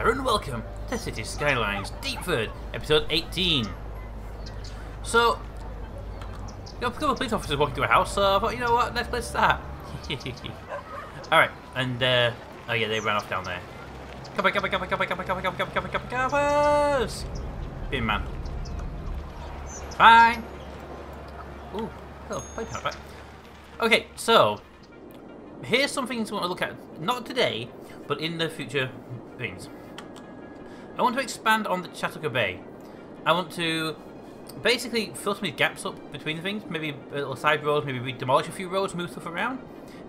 there, and welcome to City Skylines Deepford, episode 18. So, got a couple of police officers walking through a house, so I thought, you know what, let's start. Alright, and, oh yeah, they ran off down there. Covers! Bin man. Fine. Ooh, hello, back. Okay, so, here's some things I want to look at, not today, but in the future things. I want to expand on the Chautauqua Bay. I want to basically fill some of these gaps up between the things, maybe a little side roads, maybe demolish a few roads, move stuff around,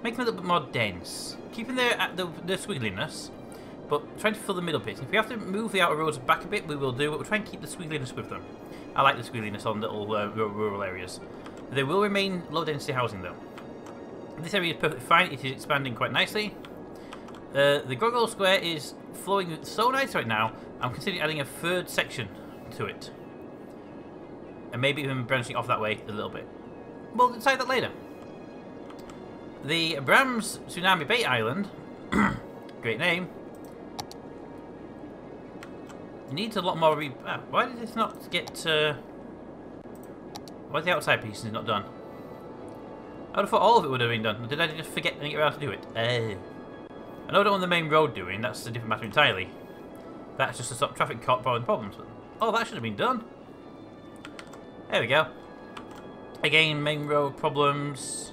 make them a little bit more dense, keeping the squiggliness, but trying to fill the middle bits. If we have to move the outer roads back a bit, we will do, but we'll try and keep the squiggliness with them. I like the squiggliness on little rural areas. They will remain low density housing though. This area is perfectly fine, it is expanding quite nicely. The Goggle Square is flowing so nice right now, I'm considering adding a third section to it. And maybe even branching off that way a little bit. We'll decide that later. The Abrams Tsunami Bay Island, great name, needs a lot more why did this not get, why is the outside piece not done? I would have thought all of it would have been done. Did I just forget to get around to do it? I know I don't want the main road doing, that's a different matter entirely. That's just to stop traffic caught following problems. Oh, that should have been done. There we go. Again, main road problems.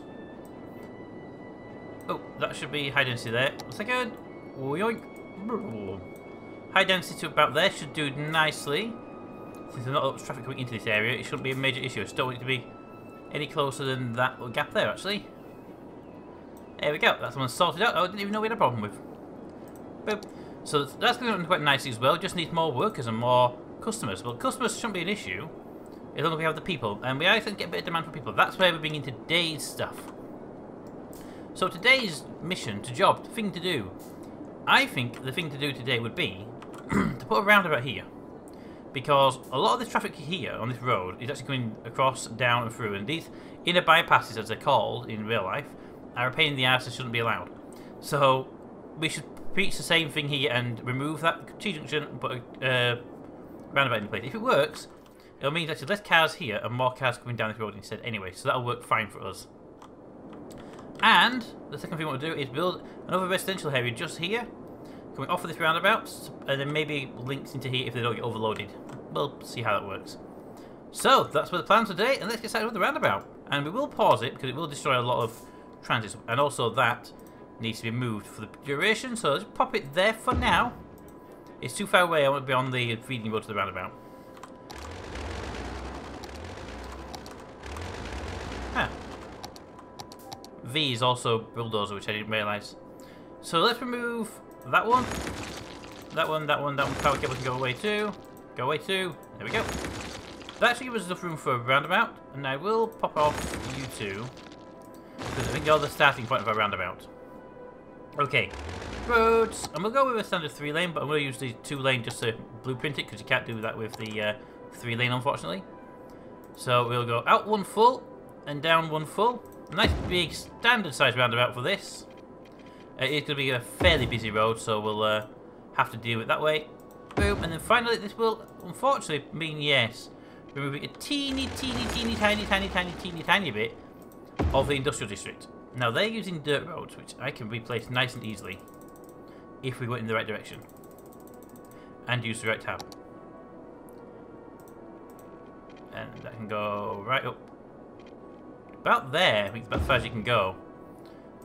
Oh, that should be high density there. 1 second. Yoink. High density to about there should do nicely. Since there's not much traffic coming into this area, it shouldn't be a major issue. I just don't want it to be any closer than that little gap there, actually. There we go. That's one sorted out. Oh, I didn't even know we had a problem with. Boop. So that's going on quite nicely as well. Just needs more workers and more customers. Well, customers shouldn't be an issue as long as we have the people. And we actually get a bit of demand for people. That's where we're bringing today's stuff. So today's mission, thing to do. I think the thing to do today would be to put a roundabout here. Because a lot of the traffic here on this road is actually coming across, down and through. And these inner bypasses, as they're called in real life, are a pain in the ass and shouldn't be allowed. So we should preach the same thing here and remove that T-junction and put a roundabout in place. If it works, it'll mean that there's less cars here and more cars coming down this road instead anyway. So that'll work fine for us. And the second thing we want to do is build another residential area just here, coming off of this roundabout, and then maybe links into here if they don't get overloaded. We'll see how that works. So that's what the plan today, and let's get started with the roundabout. And we will pause it because it will destroy a lot of transits, and also that needs to be moved for the duration. So let's pop it there for now. It's too far away. I want to be on the feeding road to the roundabout. Huh. V is also bulldozer, which I didn't realise. So let's remove that one. That one. Power cable can go away too. Go away too. There we go. That actually gives us enough room for a roundabout. And I will pop off you two, because I think you're the starting point of our roundabout. Okay. Roads. And we'll go with a standard 3-lane, but I'm going to use the 2-lane just to blueprint it, because you can't do that with the 3-lane, unfortunately. So we'll go out one full and down one full. A nice big standard size roundabout for this. It's going to be a fairly busy road, so we'll have to deal with it that way. Boom, and then finally this will unfortunately mean, yes, removing a teeny tiny bit of the industrial district. Now they're using dirt roads, which I can replace nice and easily if we go in the right direction and use the right tab. And that can go right up about there. I think it's about as far as you can go.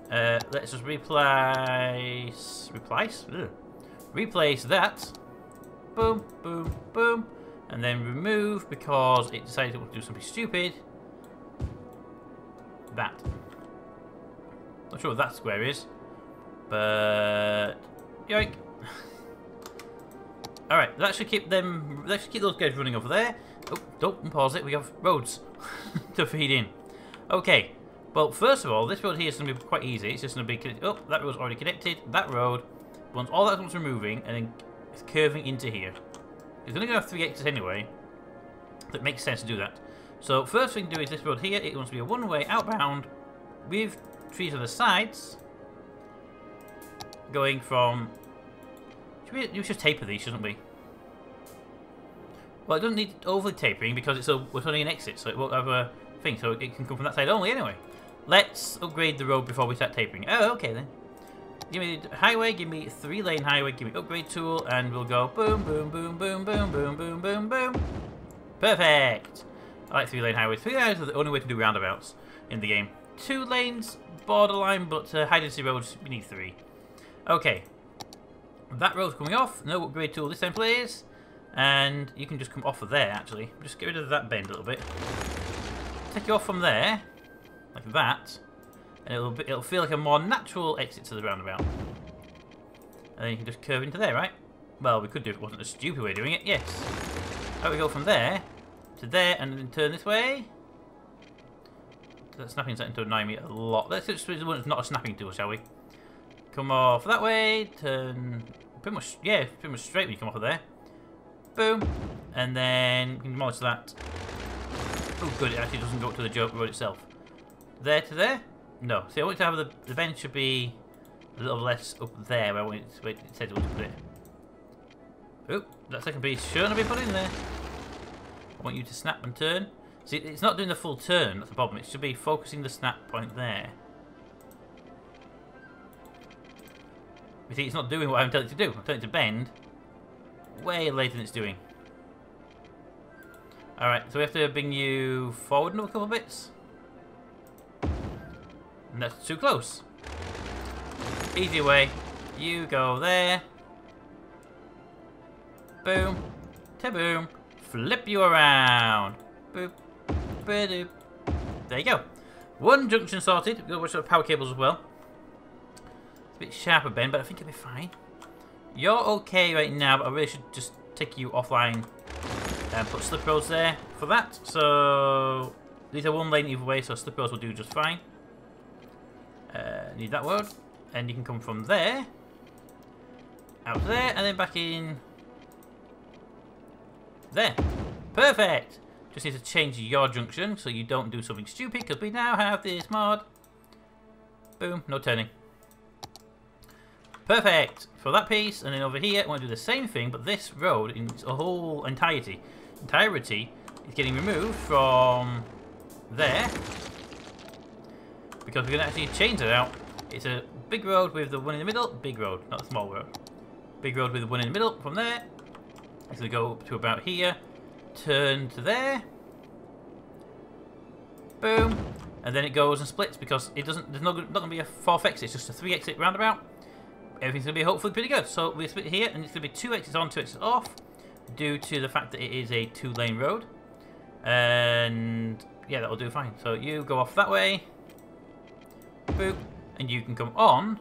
Let's just replace that. Boom, boom, boom, and then remove because it decided it would do something stupid. That. Not sure what that square is, but yoink. All right, that should keep them. That should keep those guys running over there. Oh, don't pause it. We have roads to feed in. Okay. Well, first of all, this road here is going to be quite easy. It's just going to be connected. Oh, that road's already connected. That road, once all that one's removing, and then it's curving into here. It's only going to have 3 exits anyway. So it makes sense to do that. So first thing to do is this road here. It wants to be a one-way outbound with trees on the sides, going from We should taper these, shouldn't we? Well, it doesn't need overly tapering because we're only an exit, so it won't have a thing, so it can come from that side only anyway. Let's upgrade the road before we start tapering. Oh, okay then. Give me the highway, give me 3-lane highway, give me upgrade tool, and we'll go boom, boom, boom, boom, boom, boom, boom, boom, boom. Perfect! I like 3-lane highways. 3-lane highways are the only way to do roundabouts in the game. 2 lanes, borderline, but high density roads, we need 3. Okay. That road's coming off. No upgrade tool this time, please. And you can just come off of there, actually. Just get rid of that bend a little bit. Take you off from there, like that. And it'll feel like a more natural exit to the roundabout. And then you can just curve into there, right? Well, we could do it. It wasn't a stupid way of doing it. Yes. How we go from there to there and then turn this way. That snapping starting to annoy me a lot. Let's just do the one that's not a snapping tool, shall we? Come off that way. Turn pretty much, yeah, pretty much straight when you come off of there. Boom. And then you can demolish that. Oh, good. It actually doesn't go up to the road itself. There to there. No. See, I want to have the bend should be a little less up there where it said it was to put it. Oh, that second piece shouldn't be put in there. I want you to snap and turn. See, it's not doing the full turn, that's the problem. It should be focusing the snap point there. You see, it's not doing what I'm telling it to do. I'm telling it to bend way later than it's doing. Alright, so we have to bring you forward another couple of bits. And that's too close. Easy way. You go there. Boom. Ta-boom. Flip you around. Boop. Ba-doop. There you go. One junction sorted. We've got to watch the power cables as well. It's a bit sharper, Ben, but I think it'll be fine. You're okay right now, but I really should just take you offline and put slip roads there for that. So these are 1 lane either way, so slip roads will do just fine. Need that road, and you can come from there out there, and then back in there. Perfect. Just need to change your junction so you don't do something stupid, because we now have this mod. Boom, no turning. Perfect for that piece, and then over here I want to do the same thing, but this road in its whole entirety is getting removed from there, because we're going to actually change it out. It's a big road with the one in the middle. Big road, not a small road. Big road with the one in the middle. From there, it's going to go up to about here. Turn to there. Boom. And then it goes and splits because it doesn't. There's not going to be a 4th exit. It's just a 3 exit roundabout. Everything's going to be hopefully pretty good. So we split here, and it's going to be 2 exits on, 2 exits off, due to the fact that it is a 2-lane road. And yeah, that'll do fine. So you go off that way. Boop. And you can come on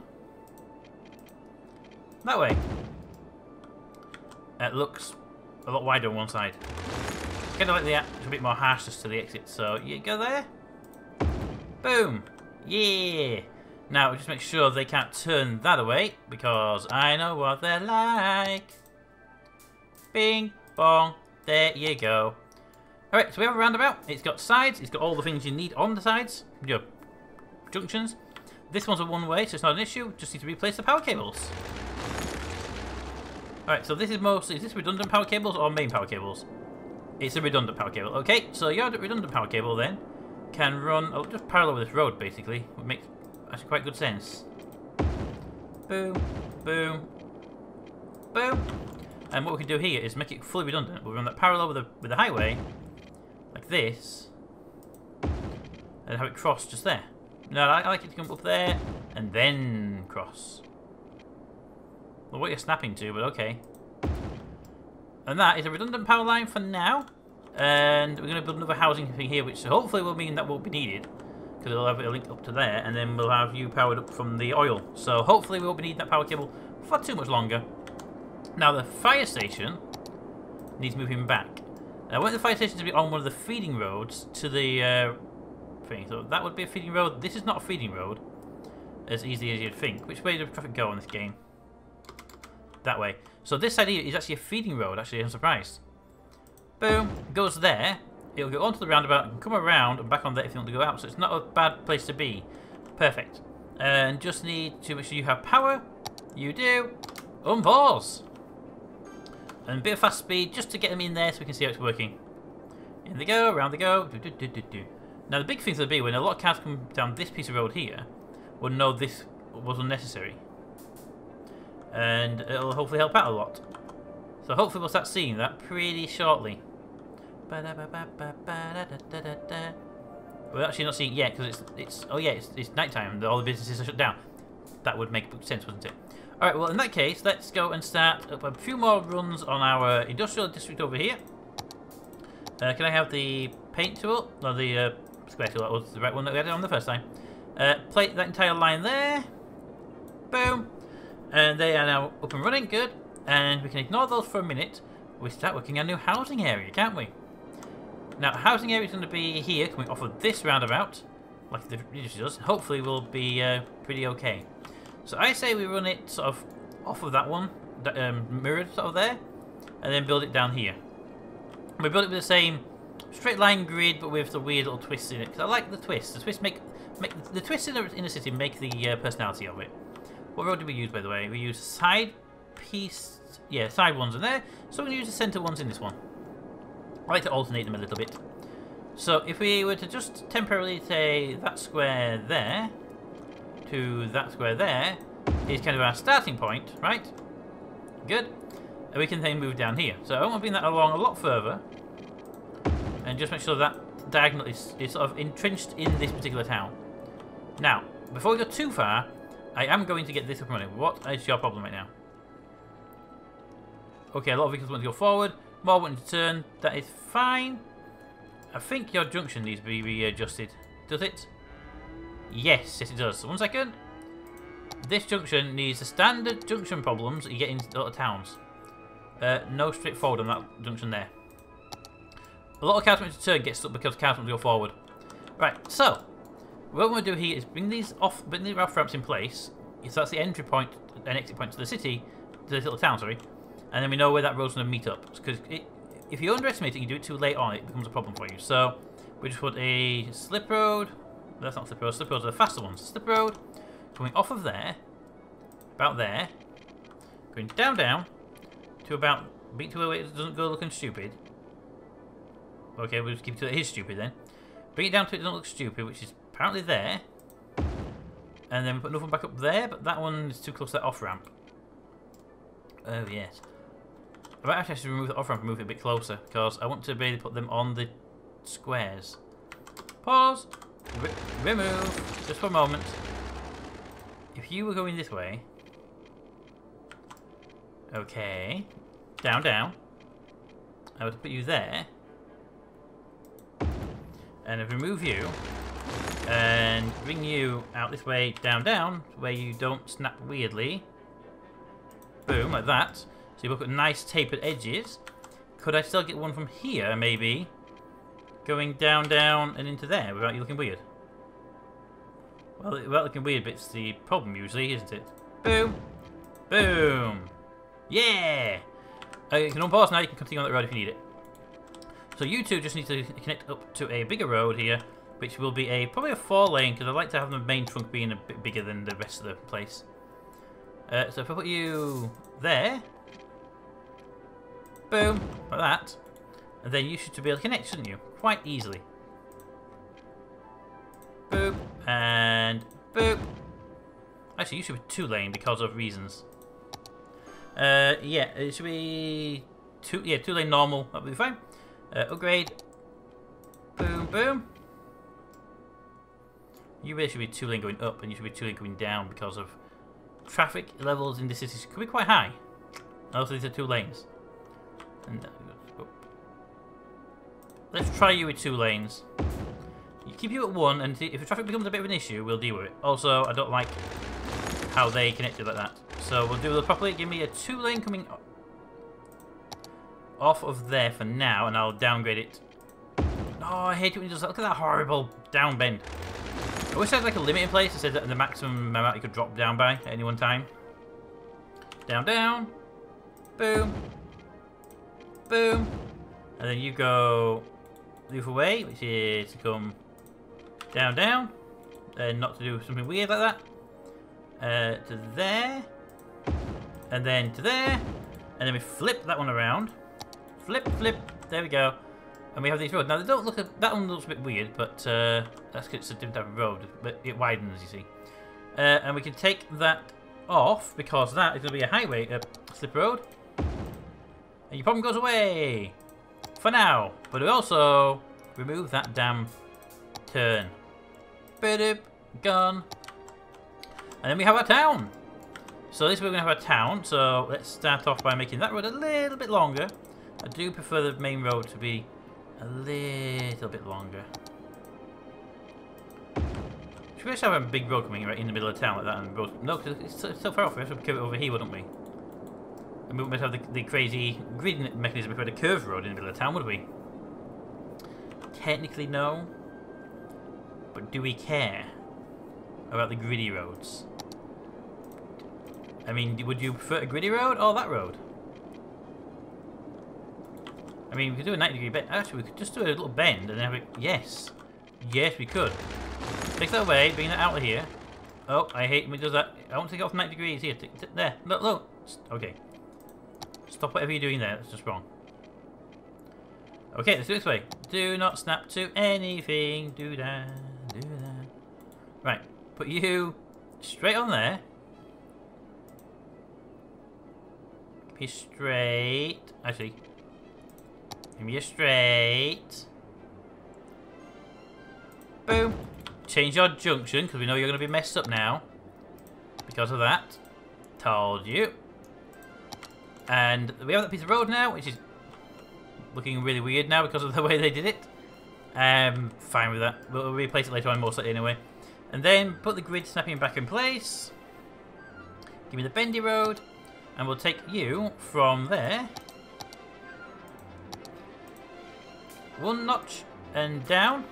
that way. It looks a lot wider on one side. Kind of like the it's a bit more harshness to the exit. So you go there. Boom. Yeah. Now just make sure they can't turn that away, because I know what they're like. Bing bong. There you go. Alright, so we have a roundabout. It's got sides. It's got all the things you need on the sides. Your junctions. This one's a 1-way, so it's not an issue. Just need to replace the power cables. Alright, so this is mostly... Is this redundant power cables or main power cables? It's a redundant power cable. Okay, so your redundant power cable then can run just parallel with this road, basically. Would make actually quite good sense. Boom, boom, boom. And what we can do here is make it fully redundant. We'll run that parallel with the highway, like this, and have it cross just there. No, I like it to come up there and then cross. Well, what you're snapping to, but okay. And that is a redundant power line for now. And we're going to build another housing thing here, which hopefully will mean that won't be needed, because it'll have it linked up to there, and then we'll have you powered up from the oil. So hopefully we won't be needing that power cable for too much longer. Now the fire station needs moving back. Now I want the fire station to be on one of the feeding roads to the thing. So that would be a feeding road. This is not a feeding road, as easy as you'd think. Which way does traffic go on this game? That way. So this side here is actually a feeding road, actually, I'm surprised. Boom, goes there. It'll go onto the roundabout and come around and back on there if you want to go out. So it's not a bad place to be. Perfect. And just need to make sure you have power. You do. Unpause. And a bit of fast speed just to get them in there so we can see how it's working. In they go, around they go. Now the big thing's going to be when a lot of cars come down this piece of road here, we'll know this was unnecessary. And it'll hopefully help out a lot. So hopefully we'll start seeing that pretty shortly. We're actually not seeing it yet because it's night time. All the businesses are shut down. That would make sense, wouldn't it? Alright, well in that case, let's go and start up a few more runs on our industrial district over here. Can I have the paint tool? No, the square tool. That was the right one that we had on the first time. Plate that entire line there. Boom. And they are now up and running. Good. And we can ignore those for a minute. We start working on a new housing area, can't we? Now, housing area is going to be here, coming off of this roundabout, like the industry does. Hopefully, we'll be pretty okay. So I say we run it sort of off of that one, mirrored sort of there, and then build it down here. We build it with the same straight line grid, but with the weird little twists in it. Because I like the twists. The twists make the twists in the city make the personality of it. What road do we use, by the way? We use side ones in there. So we're going to use the centre ones in this one. I like to alternate them a little bit. So if we were to just temporarily say that square there to that square there is kind of our starting point, right? Good. And we can then move down here. So I want to bring that along a lot further and just make sure that diagonal is sort of entrenched in this particular town. Now, before we go too far, I am going to get this up and running. What is your problem right now? Okay, a lot of vehicles want to go forward, more wanting to turn. That is fine. I think your junction needs to be readjusted. Does it? Yes, it does. So 1 second. This junction needs the standard junction problems that you get in a lot of towns. No straightforward on that junction there. A lot of cars want to turn get stuck because cars want to go forward. Right, so what we're going to do here is bring these off ramps in place. So that's the entry point and exit point to the city, to this little town, sorry. And then we know where that road's going to meet up. Because if you underestimate it, you do it too late on, it becomes a problem for you. So we just put a slip road. That's not slip road. Slip roads are the faster ones. Slip road coming off of there, about there, going down to about beat to where it doesn't go looking stupid. Okay, we'll just keep it to it is stupid then. Bring it down to it doesn't look stupid, which is apparently there. And then we put another one back up there, but that one is too close to that off ramp. Oh yes. I might actually have to remove the off ramp and move it a bit closer because I want to be able to put them on the squares. Pause. Remove. Just for a moment. If you were going this way. Okay. Down. I would put you there. And I'd remove you. And bring you out this way, down, where you don't snap weirdly. Boom, like that. So you've got nice tapered edges. Could I still get one from here, maybe? Going down, and into there without you looking weird? Well, without looking weird bit's the problem usually, isn't it? Boom! Boom! Yeah! You can unpause now, you can continue on that road if you need it. So you two just need to connect up to a bigger road here, which will be probably a 4-lane, because I'd like to have the main trunk being a bit bigger than the rest of the place. So if I put you there, boom, like that, and then you should be able to connect, shouldn't you? Quite easily. Boop, and boop. Actually, you should be 2-lane because of reasons. Yeah, it should be 2-lane normal, that'll be fine. Upgrade. Boom. You really should be 2-lane going up, and you should be 2-lane going down because of traffic levels in the city could be quite high. Also, these are 2 lanes. And let's try you with 2 lanes. You keep you at 1, and if the traffic becomes a bit of an issue, we'll deal with it. Also, I don't like how they connected like that. So we'll do it properly. Give me a 2-lane coming off of there for now, and I'll downgrade it. Oh, I hate it when it does that. Look at that horrible down bend. I wish I had like a limit in place that said that the maximum amount you could drop down by at any one time. Down. Boom. And then you go the other way, which is to come down. And not to do something weird like that. To there. And then to there. And then we flip that one around. Flip, flip. There we go. And we have these roads. Now, they don't look that one looks a bit weird, but that's because it's a different type of road. But it widens, you see. And we can take that off because that is going to be a highway, slip road. And your problem goes away. For now. But we also remove that damn turn. Boop, gone. And then we have our town. So this way we're going to have our town. So let's start off by making that road a little bit longer. I do prefer the main road to be a little bit longer. Should we just have a big road coming right in the middle of town like that? And road? No, because it's so far off. We have to curve it over here, wouldn't we? And we wouldn't have the crazy grid mechanism if we had a curved road in the middle of town, would we? Technically, no. But do we care about the gritty roads? I mean, would you prefer a gritty road or that road? I mean, we could do a 90-degree bend. Actually, we could just do a little bend and then have it. Yes. Yes, we could. Take that away, bring that out of here. Oh, I hate when it does that. I want to take it off 90 degrees. Here, there. Look, look. Okay. Stop whatever you're doing there. That's just wrong. Okay, let's do it this way. Do not snap to anything. Do that. Do that. Right. Put you straight on there. Be straight. Actually. Give me a straight. Boom. Change your junction, because we know you're going to be messed up now. Because of that. Told you. And we have that piece of road now, which is looking really weird now because of the way they did it. Fine with that. We'll replace it later on more slightly anyway. And then put the grid snapping back in place. Give me the bendy road. And we'll take you from there. One notch and down.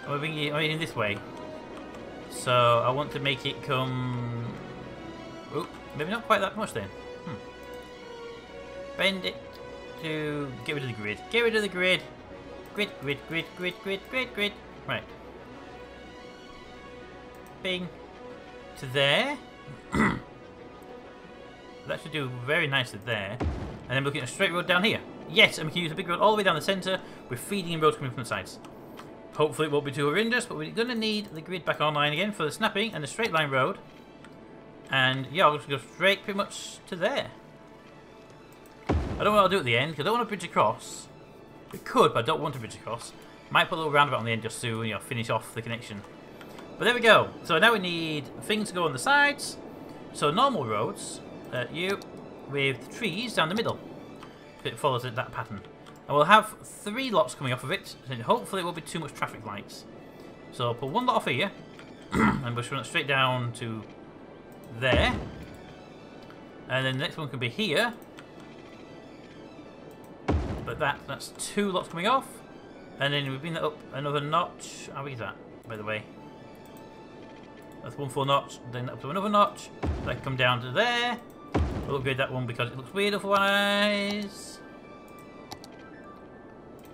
And we're bringing it in this way. So I want to make it come... Oh, maybe not quite that much then. Bend it to get rid of the grid. Get rid of the grid. Grid, grid, grid, grid, grid, grid, grid. Right. Bing. To there. That should do very nicely there. And then we're looking at a straight road down here. Yes, and we can use a big road all the way down the centre with feeding in roads coming from the sides. Hopefully it won't be too horrendous, but we're going to need the grid back online again for the snapping and the straight line road. And yeah, I'll just go straight pretty much to there. I don't know what I'll do at the end, because I don't want to bridge across. We could, but I don't want to bridge across. Might put a little roundabout on the end just to, you know, finish off the connection. But there we go. So now we need things to go on the sides. So normal roads, you, with trees down the middle. It follows that pattern. And we'll have 3 lots coming off of it, and hopefully it won't be too much traffic lights. So I'll put 1 lot off here, and we'll just run it straight down to there. And then the next one can be here. Like that. That's 2 lots coming off. And then we bring that up another notch. How big is that, by the way? That's 1 full notch. Then up to another notch. That can come down to there. We'll upgrade that one because it looks weird otherwise.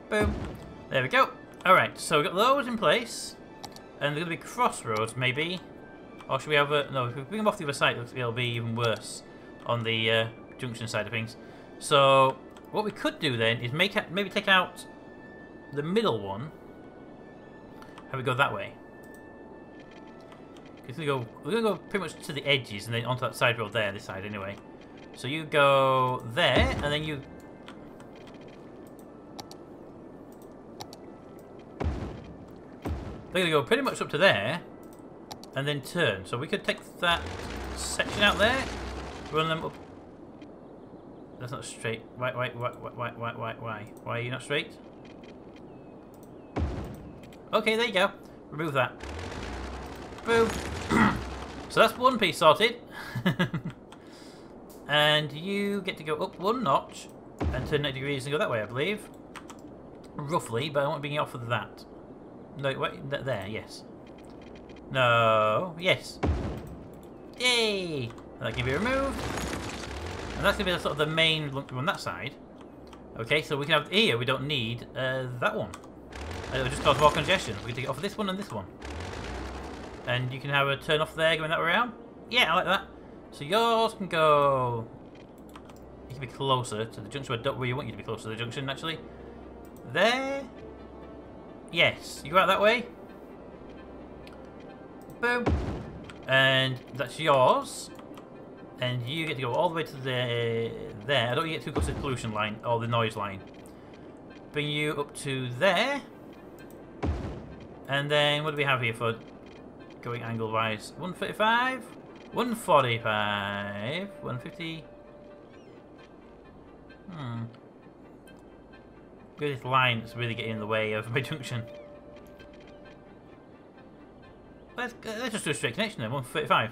Boom. There we go. Alright, so we've got those in place. And they're going to be crossroads, maybe. Or should we have a... No, if we bring them off the other side, it'll be even worse on the junction side of things. So, what we could do then is maybe take out the middle one. Have it go that way. We're going to go pretty much to the edges and then onto that side road there, this side anyway. So you go there, and then you... They're going to go pretty much up to there, and then turn. So we could take that section out there, run them up. That's not straight. Why? Why are you not straight? Okay, there you go. Remove that. Boom. So that's one piece sorted. And you get to go up 1 notch and turn 90 degrees and go that way, I believe. Roughly, but I want to bring it off of that. No, wait, there, yes. No, yes. Yay! That can be removed. And that's going to be sort of the main look on that side. Okay, so we can have here, we don't need that one. It'll just cause more congestion. We can take it off of this one and this one. And you can have a turn off there going that way around. Yeah, I like that. So yours can go you to be closer to the junction, where you want you to be closer to the junction, actually. There. Yes, you go out that way. Boom. And that's yours. And you get to go all the way to there. I don't want you to get too close to the pollution line or the noise line. Bring you up to there. And then what do we have here for going angle wise? 135, 145, 150. This line that's really getting in the way of my junction. Let's just do a straight connection then, 135.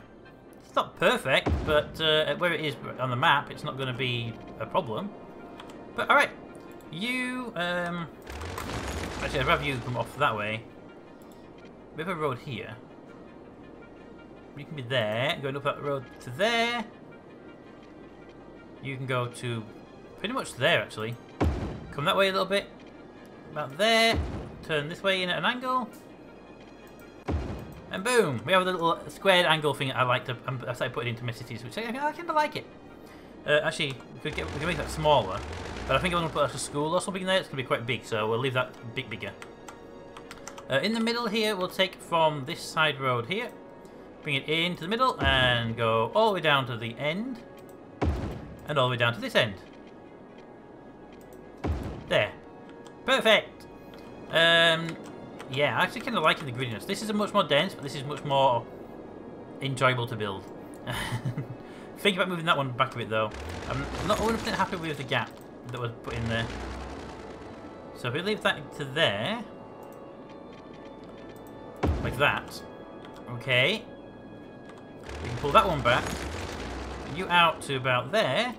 It's not perfect, but where it is on the map, it's not going to be a problem. But alright, you... actually, I'd rather you come off that way. We have a road here. You can be there, going up that road to there. You can go to pretty much there, actually. Come that way a little bit. About there. Turn this way in at an angle. And boom! We have a little squared angle thing I like to... I started putting into my cities, which I kind of like it. Actually, we can make that smaller. But I think I'm going to put like a school or something there. It's going to be quite big, so we'll leave that a bit bigger. In the middle here, we'll take from this side road here. Bring it into the middle and go all the way down to the end. And all the way down to this end. There. Perfect! Yeah, I actually kind of liking the griddiness. This is a much more dense, but this is much more enjoyable to build. Think about moving that one back a bit though. I'm not 100% happy with the gap that was put in there. So if we leave that to there, like that, okay. We can pull that one back, you out to about there,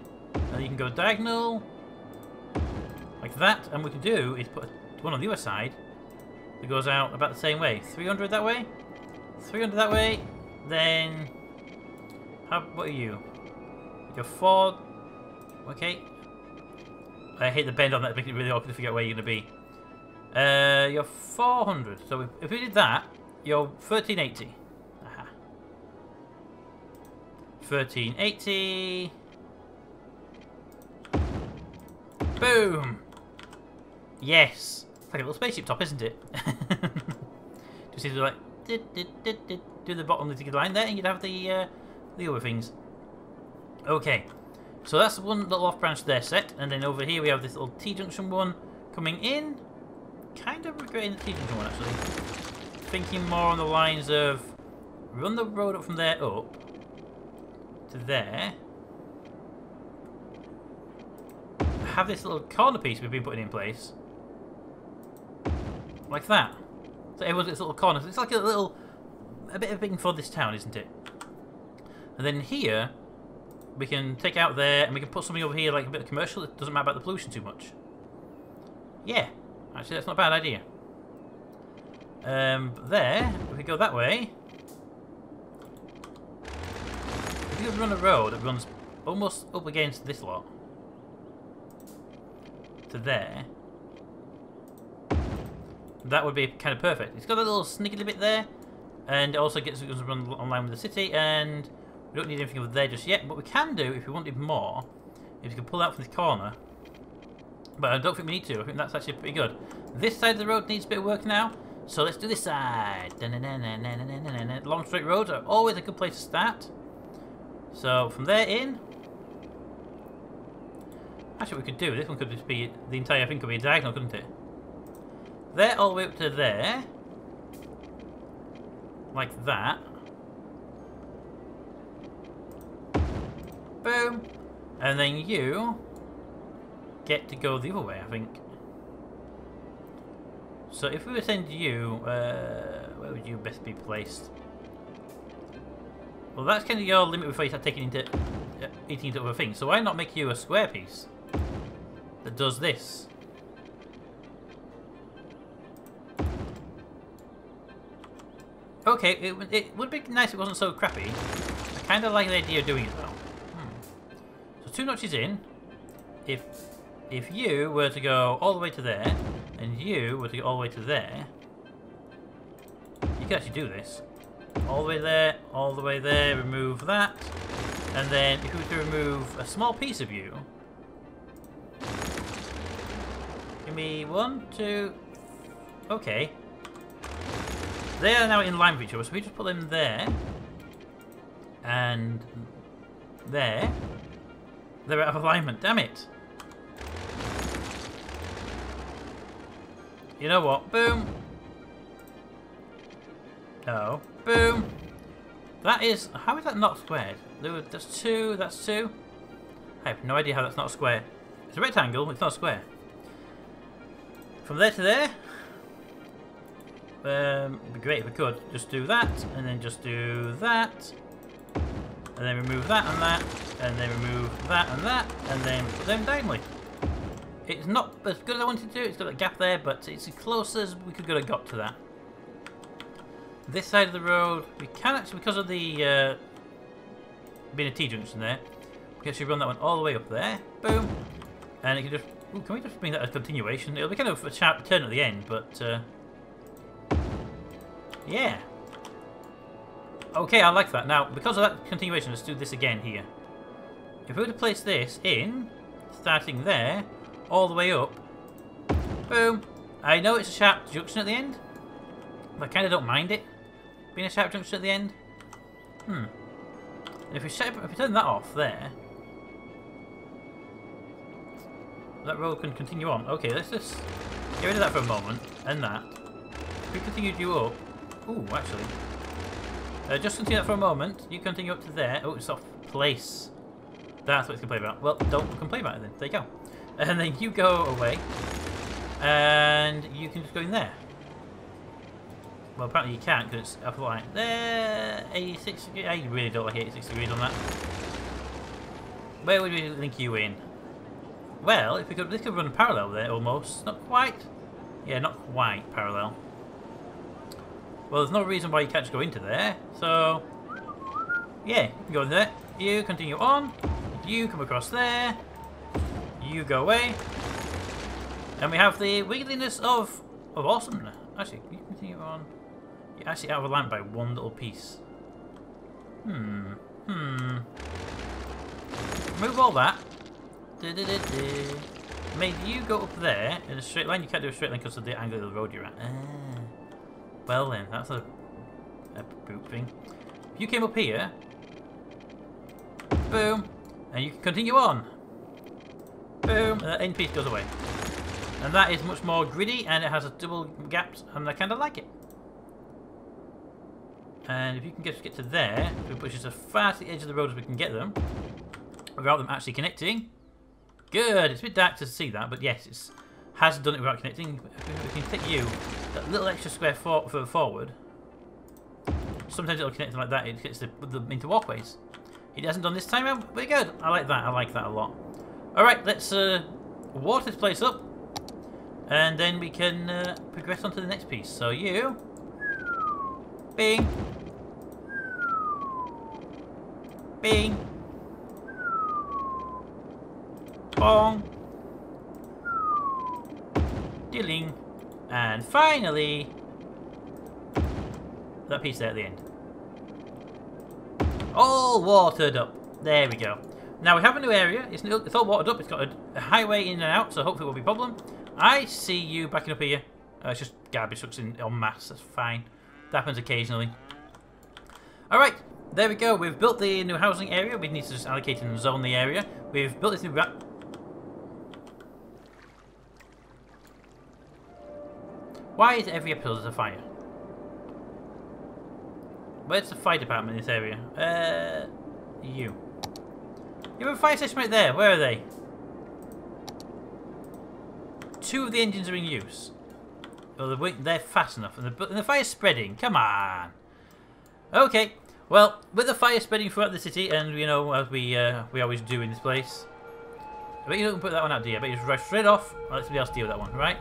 and you can go diagonal, like that, and what we can do is put one on the other side. It goes out about the same way. 300 that way, 300 that way, then... what are you? You're 4... Okay. I hate the bend on that to make it really awkward to figure out where you're going to be. You're 400. So if we did that, you're 1380. Aha. 1380. Boom! Yes! It's like a little spaceship top, isn't it? Just see like do the bottom of the line there, and you'd have the other things. Okay, so that's one little off branch there set, and then over here we have this little T-junction one coming in. Kind of regretting the T-junction one actually. Thinking more on the lines of run the road up from there up to there. Have this little corner piece we've been putting in place. Like that. So everyone's got this little corner. So it's like a bit of thing for this town, isn't it? And then here, we can take out there and we can put something over here like a bit of commercial that doesn't matter about the pollution too much. Yeah, actually that's not a bad idea. There, if we go that way, if we could run a road that runs almost up against this lot, to there, that would be kind of perfect. It's got a little sniggly bit there, and it also gets us to run online with the city, and we don't need anything over there just yet. But we can do, if we wanted more, is we can pull out from this corner. But I don't think we need to. I think that's actually pretty good. This side of the road needs a bit of work now, so let's do this side. Long straight roads are always a good place to start. So from there in, actually we could do, this one could just be, the entire thing could be a diagonal, couldn't it? There all the way up to there. Like that. Boom. And then you get to go the other way, I think. So if we were to send you, where would you best be placed? Well, that's kind of your limit before you start taking into eating into other things. So why not make you a square piece that does this? Okay, it would be nice if it wasn't so crappy. I kind of like the idea of doing it though. So 2 notches in. If you were to go all the way to there, and you were to go all the way to there, you could actually do this. All the way there, remove that. And then if we were to remove a small piece of you, Give me 1, 2. Okay. They are now in line with each other, so we just put them there. And there. They're out of alignment, damn it. You know what? Boom. Oh, boom. That is... How is that not squared? That's 2, that's 2. I have no idea how that's not a square. It's a rectangle, it's not a square. From there to there. It'd be great if we could just do that, and then just do that. And then remove that and that, and then remove that and that, and then put them diagonally. It's not as good as I wanted to do, it's got a gap there, but it's as close as we could have got to that. This side of the road, we can actually, because of the being a T-junction there, we can actually run that one all the way up there. Boom. And it can just, ooh, can we just bring that as a continuation? It'll be kind of a sharp turn at the end, but yeah. Okay, I like that. Now, because of that continuation, let's do this again here. If we were to place this in, starting there, all the way up, boom. I know it's a sharp junction at the end, but I kind of don't mind it being a sharp junction at the end. And if we turn that off there, that road can continue on. Okay, let's just get rid of that for a moment, and that. If we continued you up, ooh, actually. Just continue that for a moment. You continue up to there. Oh, it's off place. That's what it's complain about. Well, don't complain about it then. There you go. And then you go away. And you can just go in there. Well, apparently you can't because it's up line. There, 86 degrees. I really don't like 86 degrees on that. Where would we link you in? Well, if we could, this could run parallel there almost. Not quite. Yeah, not quite parallel. Well, there's no reason why you can't just go into there. So, yeah, you can go in there. You continue on. You come across there. You go away. And we have the wiggliness of awesomeness. Actually, you continue on. You're actually out of alignment by one little piece. Move all that. Maybe you go up there in a straight line. You can't do a straight line because of the angle of the road you're at. Well then, that's a boot thing. If you came up here, boom, and you can continue on. Boom, and that end piece goes away. And that is much more gritty, and it has a double gaps, and I kind of like it. And if you can get to there, we push as far to the edge of the road as we can get them, without them actually connecting. Good, it's a bit dark to see that, but yes, it has done it without connecting. If we can take you that little extra square further forward, sometimes it'll connect like that, it gets into walkways. It hasn't done this time, we're good. I like that a lot. Alright, let's water this place up, and then we can progress on to the next piece. So you, bing, bing, bong, dilling, and finally that piece there at the end. All watered up. There we go. Now we have a new area. It's all watered up. It's got a highway in and out, so hopefully it won't be a problem. I see you backing up here. It's just garbage trucks in en masse. That's fine. That happens occasionally. Alright, there we go. We've built the new housing area. We need to just allocate and zone the area. We've built this new... Why is every episode there's a fire? Where's the fire department in this area? You. You have a fire station right there. Where are they? 2 of the engines are in use. Well, they're fast enough, and the fire's spreading. Come on. Okay. Well, with the fire spreading throughout the city, and you know, as we always do in this place, I bet you don't put that one out, do you? I bet you just rush straight off. I'll let somebody else deal with that one, right?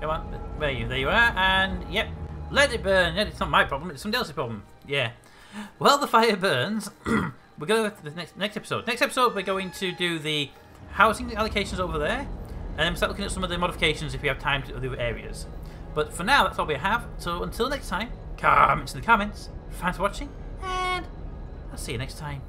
Come on. Where are you? There you are. And yep. Let it burn. Yeah, it's not my problem. It's somebody else's problem. Yeah. Well, the fire burns. We're going to the next episode. Next episode, we're going to do the housing allocations over there, and then start looking at some of the modifications if we have time to other areas. But for now, that's all we have. So until next time, comments in the comments. Thanks for watching, and I'll see you next time.